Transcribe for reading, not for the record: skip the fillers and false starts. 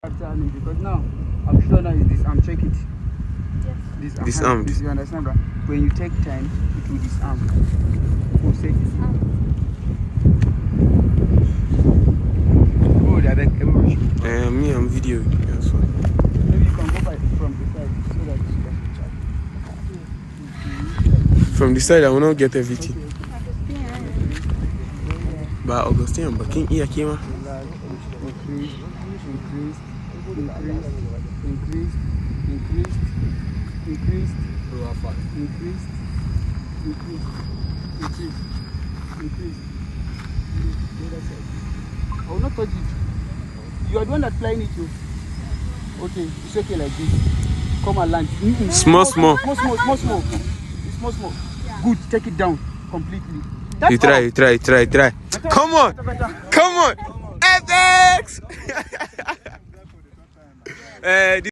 Because now I'm sure now is disarm. Check it. Yes. Disarmed. You understand, bro? When you take time, it will disarm. So say disarm. Oh, that everybody. Me, I'm video. That's fine. Maybe you can go by from the side so that you can check. From the side, I will not get everything. Okay. But Augustine, but King here came. Increased. I will not touch it. You are the one that flying it too. Okay, it's okay like this. Come and land. Small. Small. Good, take it down completely. That's You try. Come on. FX!